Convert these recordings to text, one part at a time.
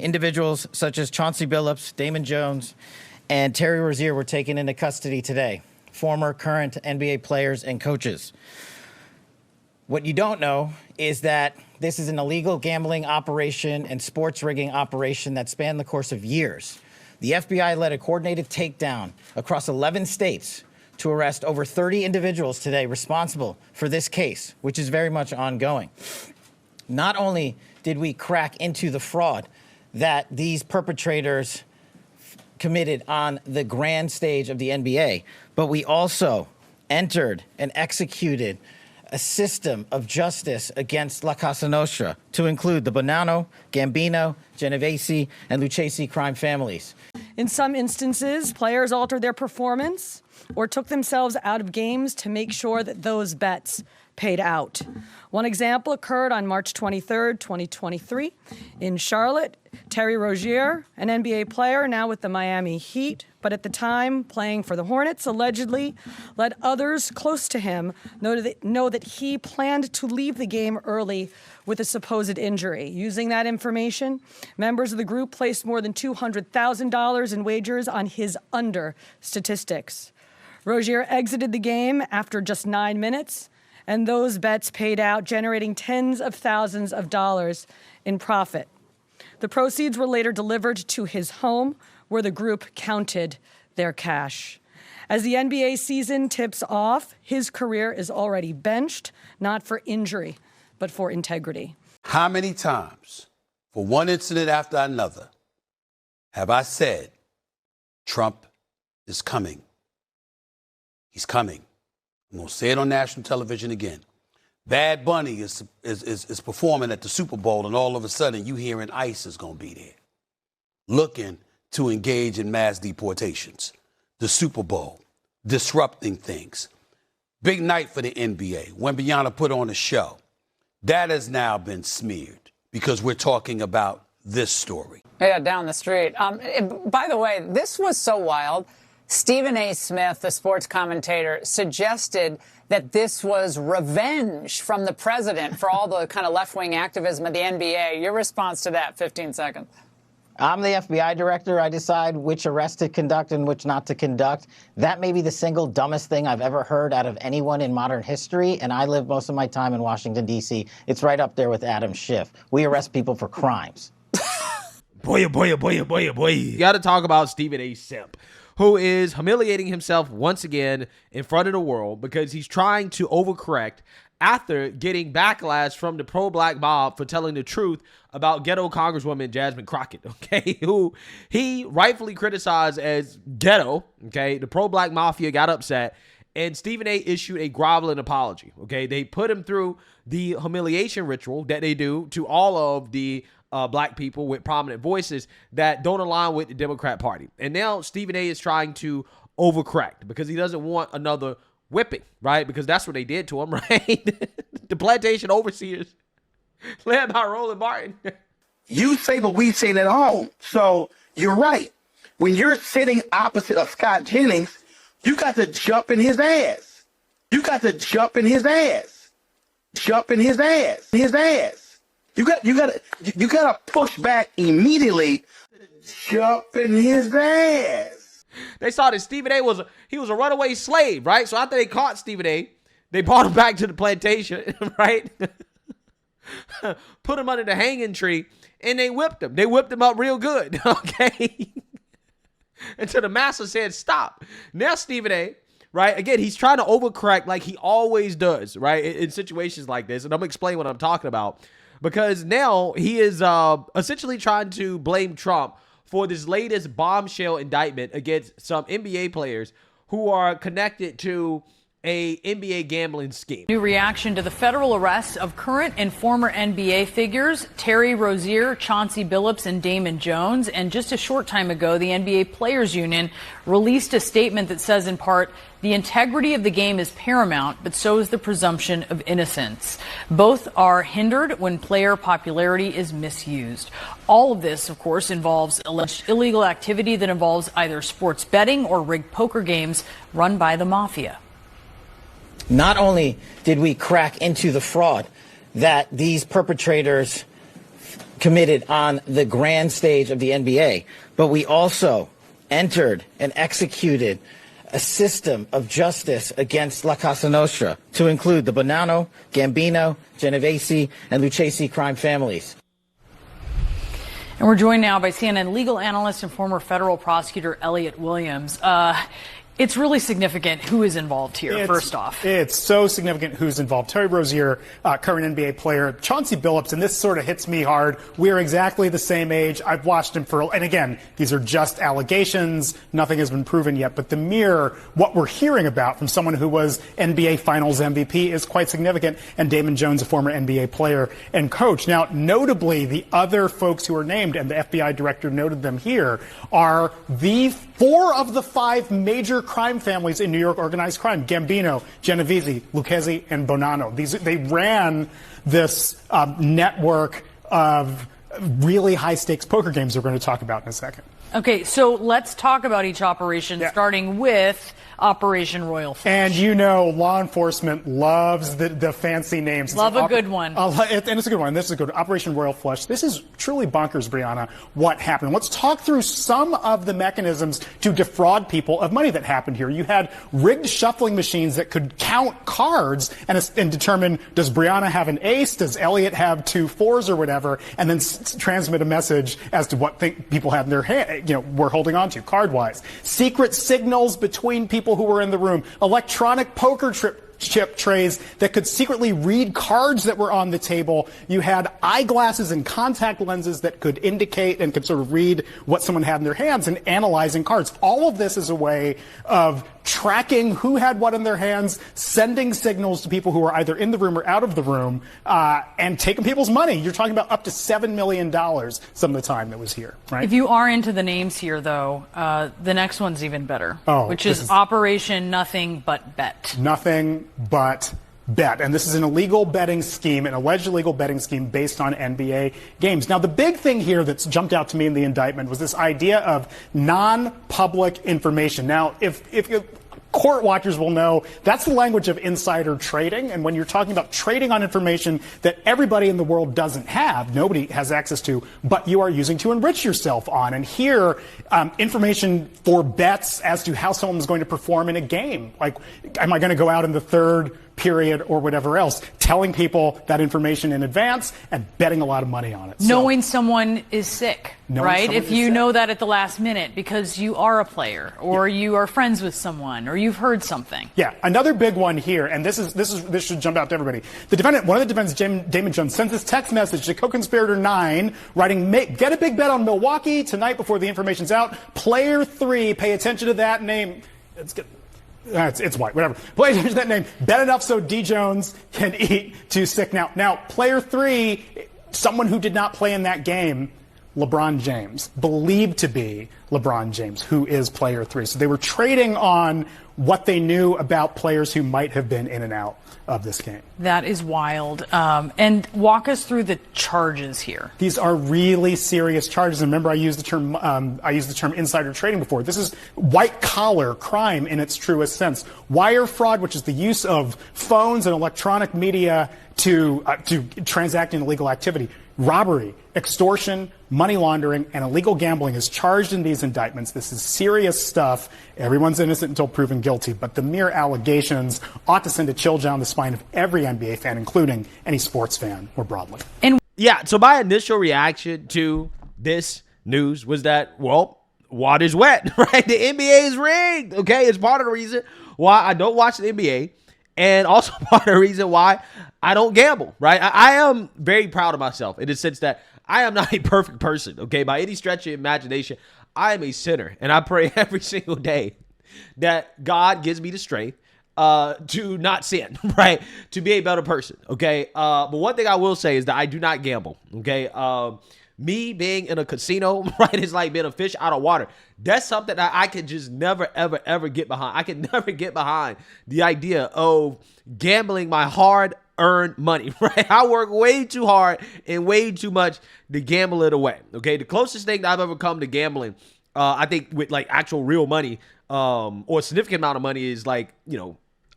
individuals such as Chauncey Billups, Damon Jones, and Terry Rozier were taken into custody today, former, current NBA players and coaches. What you don't know is that this is an illegal gambling operation and sports rigging operation that spanned the course of years. The FBI led a coordinated takedown across 11 states to arrest over 30 individuals today responsible for this case, which is very much ongoing. Not only did we crack into the fraud that these perpetrators committed on the grand stage of the NBA, but we also entered and executed a system of justice against La Casa Nostra to include the Bonanno, Gambino, Genovese, and Lucchese crime families. In some instances, players altered their performance or took themselves out of games to make sure that those bets paid out. One example occurred on March 23rd, 2023 in Charlotte. Terry Rozier, an NBA player now with the Miami Heat, but at the time playing for the Hornets, allegedly let others close to him know that he planned to leave the game early with a supposed injury. Using that information, members of the group placed more than $200,000 in wagers on his under statistics. Rozier exited the game after just 9 minutes, and those bets paid out, generating tens of thousands of dollars in profit. The proceeds were later delivered to his home, where the group counted their cash. As the NBA season tips off, his career is already benched, not for injury, but for integrity. How many times, for one incident after another, have I said, Trump is coming? He's coming. I'm going to say it on national television again. Bad Bunny is performing at the Super Bowl, and all of a sudden you hearing ICE is going to be there, looking to engage in mass deportations. The Super Bowl, disrupting things. Big night for the NBA. Wembanyama put on a show. That has now been smeared because we're talking about this story. Yeah, down the street. By the way, this was so wild. Stephen A. Smith, the sports commentator, suggested that this was revenge from the president for all the kind of left-wing activism of the NBA. Your response to that, 15 seconds. I'm the FBI director. I decide which arrests to conduct and which not to conduct. That may be the single dumbest thing I've ever heard out of anyone in modern history, and I live most of my time in Washington, D.C. It's right up there with Adam Schiff. We arrest people for crimes. Boy. You got to talk about Stephen A. Simp, who is humiliating himself once again in front of the world because he's trying to overcorrect after getting backlash from the pro-black mob for telling the truth about ghetto Congresswoman Jasmine Crockett, okay, who he rightfully criticized as ghetto, okay? The pro-black mafia got upset, and Stephen A. issued a groveling apology, okay? They put him through the humiliation ritual that they do to all of the black people with prominent voices that don't align with the Democrat Party. And now Stephen A. is trying to overcorrect because he doesn't want another whipping, right? Because that's what they did to him, right? The plantation overseers led by Roland Martin. You say what we say at home. So you're right. When you're sitting opposite of Scott Jennings, you got to jump in his ass. You got to jump in his ass. Jump in his ass. His ass. You got to push back immediately. Jump in his ass. They saw that Stephen A. was a runaway slave, right? So after they caught Stephen A., they brought him back to the plantation, right? Put him under the hanging tree, and they whipped him. They whipped him up real good, okay? Until the master said stop. Now Stephen A., right, again, he's trying to overcorrect like he always does, right, in situations like this. And I'm going to explain what I'm talking about. Because now he is essentially trying to blame Trump for this latest bombshell indictment against some NBA players who are connected to a NBA gambling scheme. New reaction to the federal arrests of current and former NBA figures Terry Rozier, Chauncey Billups, and Damon Jones. And just a short time ago, the NBA Players Union released a statement that says, in part, the integrity of the game is paramount, but so is the presumption of innocence. Both are hindered when player popularity is misused. All of this, of course, involves alleged illegal activity that involves either sports betting or rigged poker games run by the Mafia. Not only did we crack into the fraud that these perpetrators committed on the grand stage of the NBA, but we also entered and executed a system of justice against La Casa Nostra to include the Bonanno, Gambino, Genovese, and Lucchese crime families. And we're joined now by CNN legal analyst and former federal prosecutor Elliot Williams. It's really significant who is involved here, first off. It's so significant who's involved. Terry Rozier, current NBA player. Chauncey Billups, and this sort of hits me hard. We're exactly the same age. I've watched him and again, these are just allegations. Nothing has been proven yet. But what we're hearing about from someone who was NBA Finals MVP is quite significant. And Damon Jones, a former NBA player and coach. Now, notably, the other folks who are named, and the FBI director noted them here, are the 4 of the 5 major crime families in New York organized crime: Gambino, Genovese, Lucchese, and Bonanno. They ran this network of really high-stakes poker games we're going to talk about in a second. Okay, so let's talk about each operation, starting with Operation Royal Flush. And law enforcement loves the fancy names. Love a good one. And it's a good one. This is a good one. Operation Royal Flush. This is truly bonkers, Brianna, what happened. Let's talk through some of the mechanisms to defraud people of money that happened here. You had rigged shuffling machines that could count cards and determine, does Brianna have an ace? Does Elliot have 2 4s or whatever? And then transmit a message as to what people have in their hand, were holding on to card-wise. Secret signals between people who were in the room. Electronic poker chip trays that could secretly read cards that were on the table. You had eyeglasses and contact lenses that could indicate and could sort of read what someone had in their hands and analyzing cards. All of this is a way of tracking who had what in their hands, sending signals to people who were either in the room or out of the room, and taking people's money. You're talking about up to $7 million some of the time that was here, right? If you are into the names here, though, the next one's even better, which is Operation Nothing But Bet. Nothing but bet. And this is an illegal betting scheme, an alleged illegal betting scheme based on NBA games. Now, the big thing here that's jumped out to me in the indictment was this idea of non-public information. Now, if court watchers will know that's the language of insider trading. And when you're talking about trading on information that everybody in the world doesn't have, nobody has access to, but you are using to enrich yourself on. And here, information for bets as to how someone's going to perform in a game. Like, am I going to go out in the third period or whatever else, telling people that information in advance and betting a lot of money on it. Knowing someone is sick, right? If you know that at the last minute because you are a player or you are friends with someone or you've heard something. Yeah, another big one here, and this should jump out to everybody. One of the defendants, Damon Jones, sends this text message to co-conspirator 9, writing, get a big bet on Milwaukee tonight before the information's out. Player 3, pay attention to that name. It's good. It's white, whatever. Play attention to that name. Bet enough so D. Jones can eat too sick. Now, player 3, someone who did not play in that game, LeBron James, believed to be LeBron James, who is player 3. So they were trading on what they knew about players who might have been in and out of this game. That is wild. And walk us through the charges here. These are really serious charges. And remember, I used the term insider trading before. This is white collar crime in its truest sense. Wire fraud, which is the use of phones and electronic media to transact in illegal activity. Robbery, extortion, money laundering, and illegal gambling is charged in these indictments. This is serious stuff. Everyone's innocent until proven guilty, but the mere allegations ought to send a chill down the spine of every NBA fan, including any sports fan more broadly. And yeah, so my initial reaction to this news was that, well, water's wet, right? The NBA is rigged, okay? It's part of the reason why I don't watch the NBA, and also part of the reason why I don't gamble, right? I am very proud of myself in the sense that I am not a perfect person, okay? By any stretch of imagination, I am a sinner, and I pray every single day that God gives me the strength to not sin, right? To be a better person, okay? But one thing I will say is that I do not gamble, okay? Me being in a casino, right, is like being a fish out of water. That's something that I could just never, ever, ever get behind. I could never get behind the idea of gambling my hard-earned money, right? I work way too hard and way too much to gamble it away, okay? The closest thing that I've ever come to gambling, I think with like actual real money or a significant amount of money is like,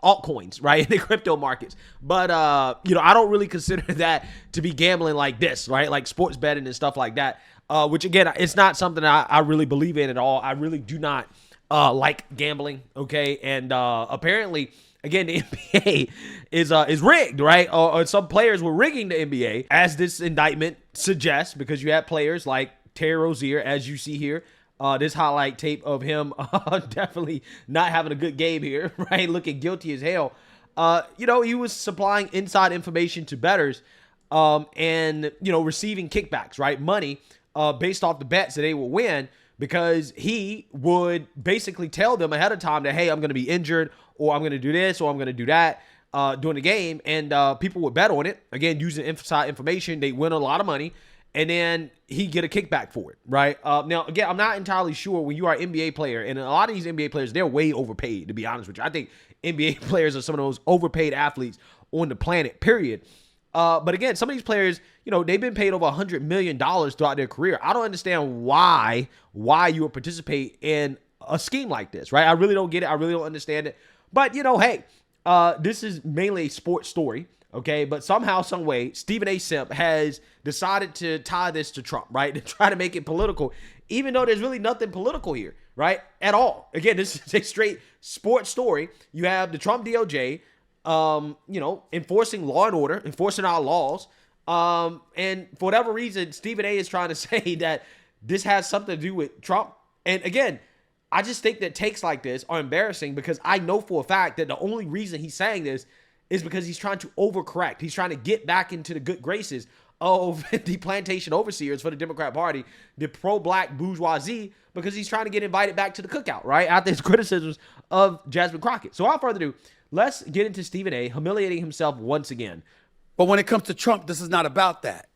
altcoins, right, in the crypto markets. But, I don't really consider that to be gambling like this, right, like sports betting and stuff like that, which, again, it's not something I really believe in at all. I really do not like gambling, okay? And apparently, again, the NBA is rigged, right? Or some players were rigging the NBA, as this indictment suggests, because you have players like Terry Rozier, as you see here. This highlight tape of him definitely not having a good game here, right? Looking guilty as hell. He was supplying inside information to bettors and, receiving kickbacks, right? Money based off the bets that they will win, because he would basically tell them ahead of time that, hey, I'm going to be injured, or I'm going to do this, or I'm going to do that during the game. And people would bet on it. Again, using inside information, they win a lot of money. And then he get a kickback for it, right? Now, again, I'm not entirely sure when you are an NBA player, and a lot of these NBA players, they're way overpaid, to be honest with you. I think NBA players are some of those overpaid athletes on the planet, period. But again, some of these players, they've been paid over $100 million throughout their career. I don't understand why you would participate in a scheme like this, right? I really don't get it. I really don't understand it. But, hey, this is mainly a sports story. Okay, but somehow, some way, Stephen A. Smith has decided to tie this to Trump, right? To try to make it political, even though there's really nothing political here, right? At all. Again, this is a straight sports story. You have the Trump DOJ, enforcing law and order, enforcing our laws. And for whatever reason, Stephen A. is trying to say that this has something to do with Trump. And again, I just think that takes like this are embarrassing, because I know for a fact that the only reason he's saying this is because he's trying to overcorrect. He's trying to get back into the good graces of the plantation overseers for the Democrat Party, the pro-black bourgeoisie, because he's trying to get invited back to the cookout, right? After his criticisms of Jasmine Crockett. So without further ado, let's get into Stephen A. humiliating himself once again. But when it comes to Trump, this is not about that.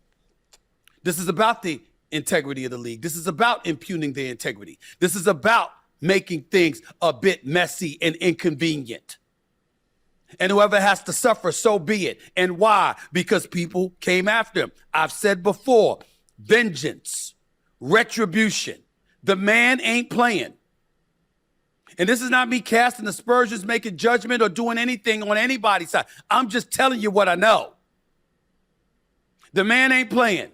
This is about the integrity of the league. This is about impugning their integrity. This is about making things a bit messy and inconvenient. And whoever has to suffer, so be it. And why? Because people came after him. I've said before, vengeance, retribution. The man ain't playing. And this is not me casting aspersions, making judgment, or doing anything on anybody's side. I'm just telling you what I know. The man ain't playing.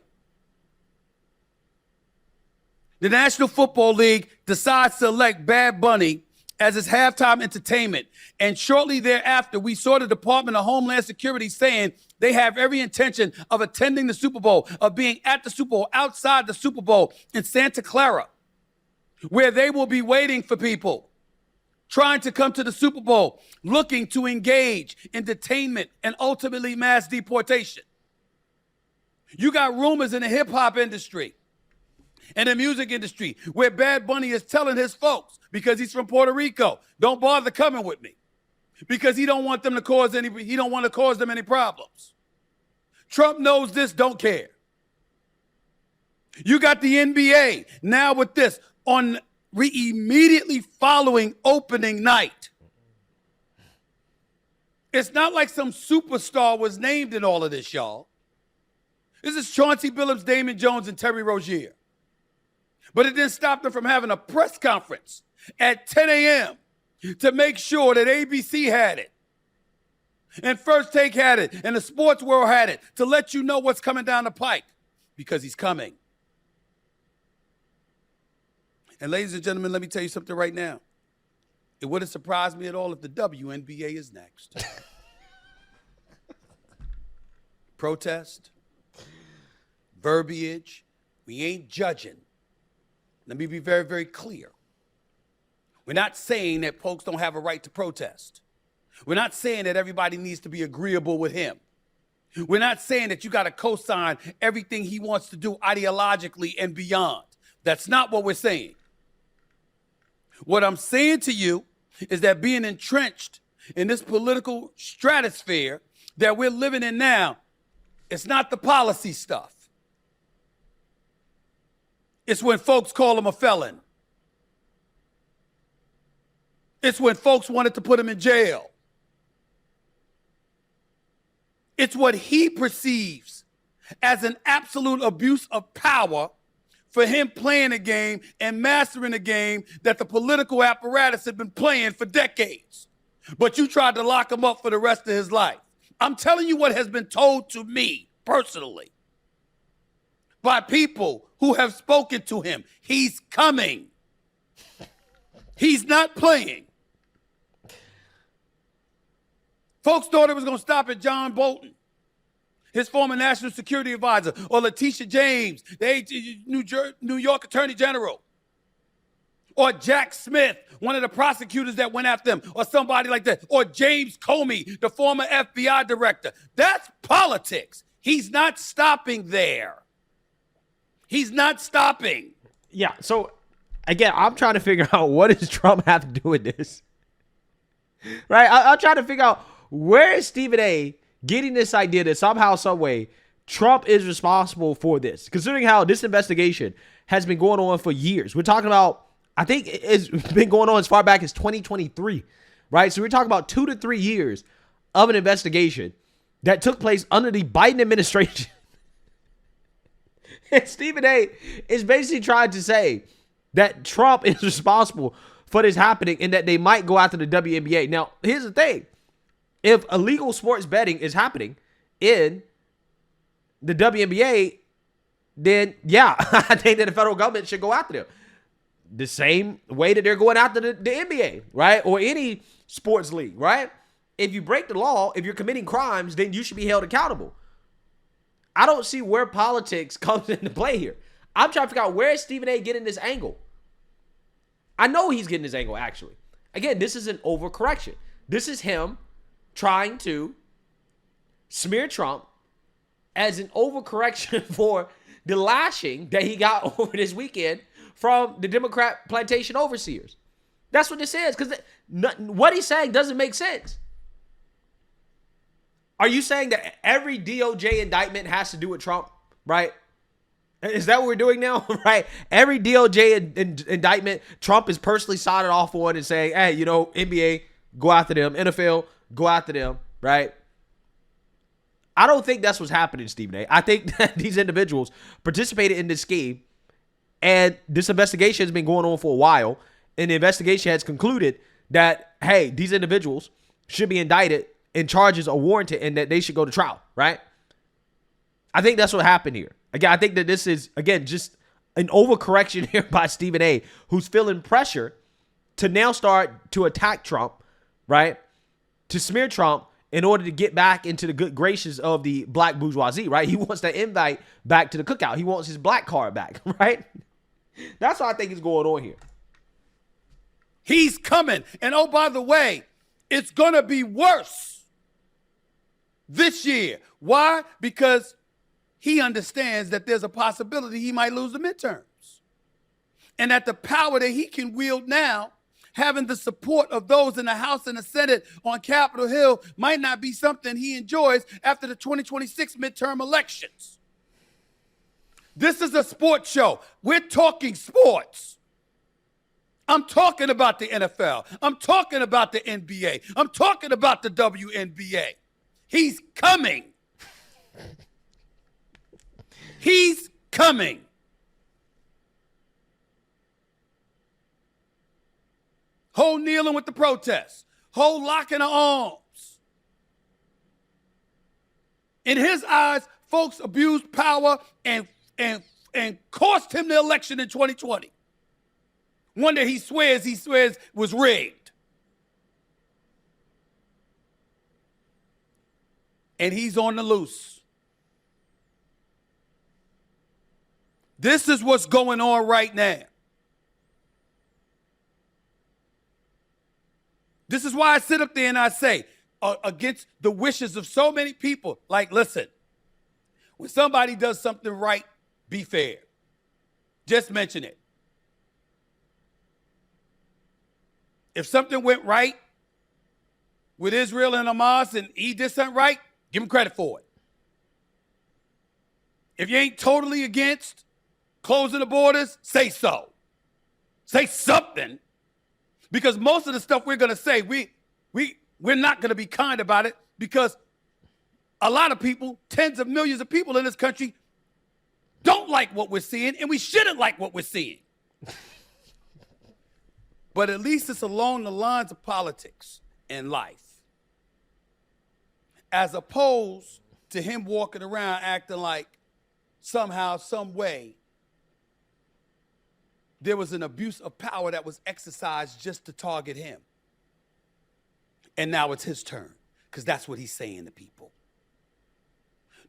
The National Football League decides to elect Bad Bunny as its halftime entertainment. And shortly thereafter, we saw the Department of Homeland Security saying they have every intention of attending the Super Bowl, of being at the Super Bowl, outside the Super Bowl in Santa Clara, where they will be waiting for people trying to come to the Super Bowl, looking to engage in detainment and ultimately mass deportation. You got rumors in the hip hop industry and the music industry where Bad Bunny is telling his folks, because he's from Puerto Rico, don't bother coming with me, because he don't want them to cause them any problems. Trump knows this, don't care. You got the NBA now with this on immediately following opening night. It's not like some superstar was named in all of this, y'all. This is Chauncey Billups, Damon Jones, and Terry Rozier. But it didn't stop them from having a press conference at 10 a.m. to make sure that ABC had it, and First Take had it, and the sports world had it, to let you know what's coming down the pike, because he's coming. And ladies and gentlemen, let me tell you something right now. It wouldn't surprise me at all if the WNBA is next. Protest, verbiage, we ain't judging. Let me be very, very clear. We're not saying that folks don't have a right to protest. We're not saying that everybody needs to be agreeable with him. We're not saying that you got to co-sign everything he wants to do ideologically and beyond. That's not what we're saying. What I'm saying to you is that being entrenched in this political stratosphere that we're living in now, it's not the policy stuff. It's when folks call him a felon. It's when folks wanted to put him in jail. It's what he perceives as an absolute abuse of power for him playing a game and mastering a game that the political apparatus had been playing for decades. but you tried to lock him up for the rest of his life. I'm telling you what has been told to me personally by people who have spoken to him. He's coming. He's not playing. Folks thought it was going to stop at John Bolton, his former national security advisor, or Letitia James, the New York Attorney General, or Jack Smith, one of the prosecutors that went after him, or somebody like that, or James Comey, the former FBI director. That's politics. He's not stopping there. He's not stopping. Yeah, so again, I'm trying to figure out what does Trump have to do with this? Right? I'm trying to figure out where is Stephen A. getting this idea that somehow, some way, Trump is responsible for this, considering how this investigation has been going on for years. We're talking about, I think it's been going on as far back as 2023, right? So we're talking about 2 to 3 years of an investigation that took place under the Biden administration. And Stephen A. is basically trying to say that Trump is responsible for this happening and that they might go after the WNBA. Now, here's the thing. If illegal sports betting is happening in the WNBA, then yeah, I think that the federal government should go after them. The same way that they're going after the NBA, right? Or any sports league, right? If you break the law, if you're committing crimes, then you should be held accountable. I don't see where politics comes into play here. I'm trying to figure out where is Stephen A. getting this angle. I know he's getting this angle, actually. Again, this is an overcorrection. This is him trying to smear Trump as an overcorrection for the lashing that he got over this weekend from the Democrat plantation overseers. That's what this is, because what he's saying doesn't make sense. Are you saying that every DOJ indictment has to do with Trump, right? Is that what we're doing now, right? Every DOJ indictment, Trump is personally signing off on and saying, hey, you know, NBA, go after them. NFL, go after them, right? I don't think that's what's happening, Stephen A. I think that these individuals participated in this scheme, and this investigation has been going on for a while, and the investigation has concluded that, hey, these individuals should be indicted and charges are warranted and that they should go to trial, right? I think that's what happened here. Again, I think that this is, again, just an overcorrection here by Stephen A., who's feeling pressure to now start to attack Trump, right? To smear Trump in order to get back into the good graces of the black bourgeoisie, right? He wants that invite back to the cookout. He wants his black card back, right? That's what I think is going on here. He's coming. And oh, by the way, it's going to be worse this year. Why? Because he understands that there's a possibility he might lose the midterms. And that the power that he can wield now, having the support of those in the House and the Senate on Capitol Hill, might not be something he enjoys after the 2026 midterm elections. This is a sports show. We're talking sports. I'm talking about the NFL. I'm talking about the NBA. I'm talking about the WNBA. He's coming. He's coming. Whole kneeling with the protests. Whole locking of arms. In his eyes, folks abused power and cost him the election in 2020. One that he swears was rigged. And he's on the loose. This is what's going on right now. This is why I sit up there and I say, against the wishes of so many people, like, listen, when somebody does something right, be fair. Just mention it. If something went right with Israel and Hamas and he did something right, give him credit for it. If you ain't totally against closing the borders, say so. Say something. Because most of the stuff we're going to say, we're not going to be kind about it, because a lot of people, tens of millions of people in this country, don't like what we're seeing, and we shouldn't like what we're seeing. But at least it's along the lines of politics. in life. As opposed to him walking around acting like somehow, some way, there was an abuse of power that was exercised just to target him. And now it's his turn, because that's what he's saying to people.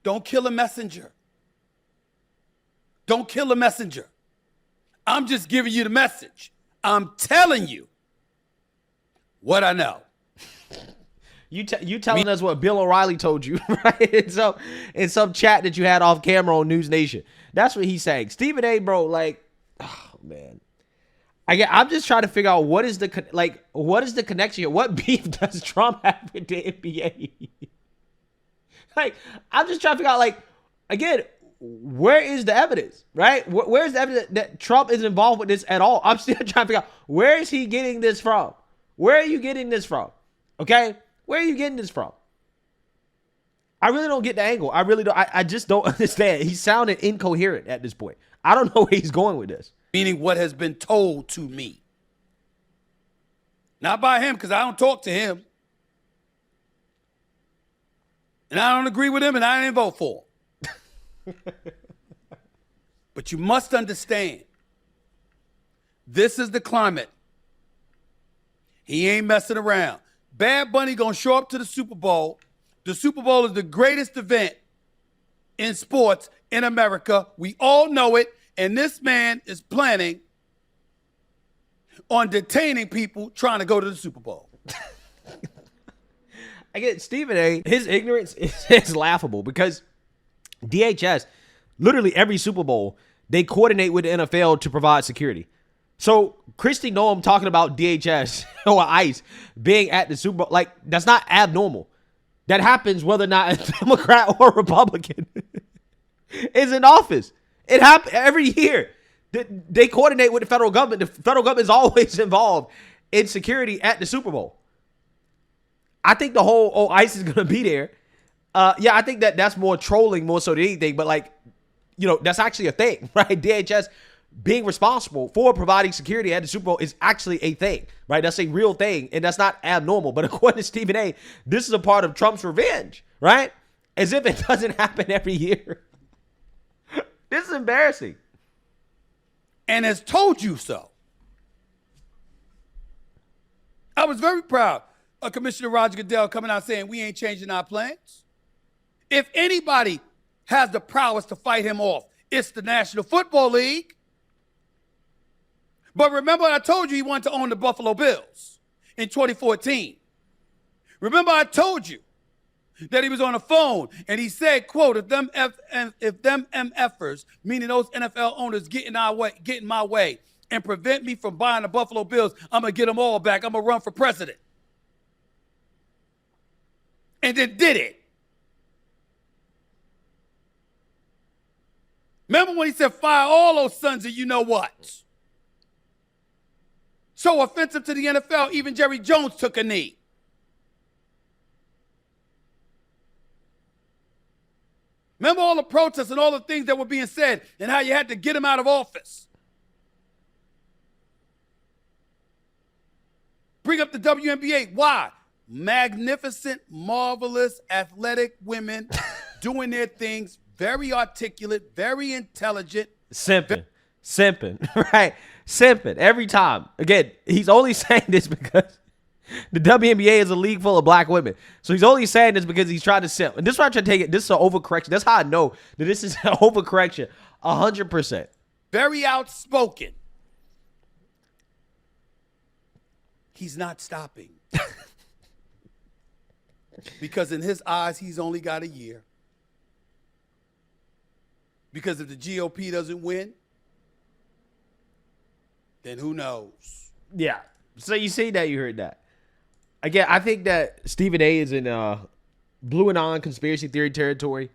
Don't kill a messenger. Don't kill a messenger. I'm just giving you the message. I'm telling you what I know. You telling us what Bill O'Reilly told you, right? In some chat that you had off camera on News Nation. That's what he's saying. Stephen A, bro, like, oh man. I'm just trying to figure out what is the connection here? What beef does Trump have with the NBA? Like, I'm just trying to figure out, like, again, where is the evidence, right? Where's the evidence that Trump is involved with this at all? I'm still trying to figure out, where is he getting this from? Where are you getting this from? Okay? Where are you getting this from? I really don't get the angle. I really don't. I just don't understand. He's sounding incoherent at this point. I don't know where he's going with this. Meaning what has been told to me. Not by him, because I don't talk to him. And I don't agree with him, and I didn't vote for him. But you must understand, this is the climate. He ain't messing around. Bad Bunny gonna show up to the Super Bowl. The Super Bowl is the greatest event in sports in America. We all know it. And this man is planning on detaining people trying to go to the Super Bowl. I get Stephen A. His ignorance is laughable because DHS, literally every Super Bowl, they coordinate with the NFL to provide security. So Kristi Noem talking about DHS or ICE being at the Super Bowl, like, that's not abnormal. That happens whether or not a Democrat or a Republican is in office. It happens every year. They coordinate with the federal government. The federal government is always involved in security at the Super Bowl. I think the whole, ICE is going to be there. Yeah, I think that's more trolling more so than anything. But, like, that's actually a thing, right? DHS being responsible for providing security at the Super Bowl is actually a thing, right? That's a real thing, and that's not abnormal. But according to Stephen A., this is a part of Trump's revenge, right? As if it doesn't happen every year. This is embarrassing. And has told you so. I was very proud of Commissioner Roger Goodell coming out saying we ain't changing our plans. If anybody has the prowess to fight him off, it's the National Football League. But remember I told you he wanted to own the Buffalo Bills in 2014. Remember I told you that he was on the phone and he said, quote, if them MFers, meaning those NFL owners get in my way and prevent me from buying the Buffalo Bills, I'm going to get them all back. I'm going to run for president. And then did it. Remember when he said, fire all those sons of you know what? So offensive to the NFL, even Jerry Jones took a knee. Remember all the protests and all the things that were being said and how you had to get him out of office. Bring up the WNBA. Why? Magnificent, marvelous, athletic women doing their things, very articulate, very intelligent. Simping, right? Simping every time. Again, he's only saying this because the WNBA is a league full of black women. So he's only saying this because he's trying to simp. And this is why I try to take it. This is an overcorrection. That's how I know that this is an overcorrection. 100%. Very outspoken. He's not stopping. Because in his eyes, he's only got a year. Because if the GOP doesn't win, then who knows? Yeah. So you see that, you heard that. Again, I think that Stephen A. is in blue and on conspiracy theory territory.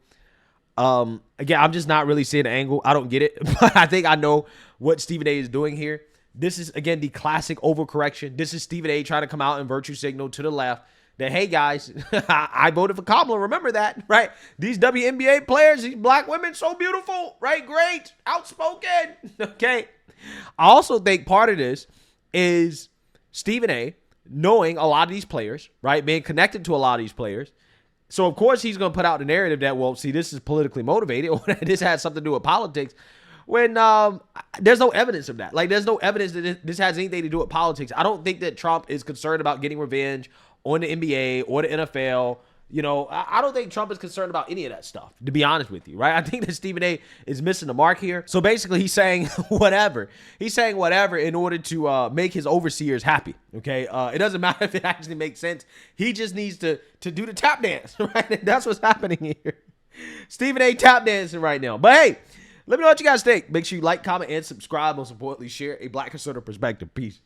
Again, I'm just not really seeing the angle. I don't get it. But I think I know what Stephen A. is doing here. This is, again, the classic overcorrection. This is Stephen A. trying to come out and virtue signal to the left that, hey, guys, I voted for Kamala. Remember that, right? These WNBA players, these black women, so beautiful, right? Great, outspoken, okay? I also think part of this is Stephen A. knowing a lot of these players, right? Being connected to a lot of these players. So, of course, he's going to put out the narrative that, well, see, this is politically motivated or this has something to do with politics when there's no evidence of that. Like, there's no evidence that this has anything to do with politics. I don't think that Trump is concerned about getting revenge on the NBA or the NFL. You know, I don't think Trump is concerned about any of that stuff, to be honest with you, right? I think that Stephen A is missing the mark here. So basically, he's saying whatever. He's saying whatever in order to make his overseers happy, okay? It doesn't matter if it actually makes sense. He just needs to do the tap dance, right? And that's what's happening here. Stephen A tap dancing right now. But hey, let me know what you guys think. Make sure you like, comment, and subscribe. Most importantly, share a Black conservative perspective. Peace.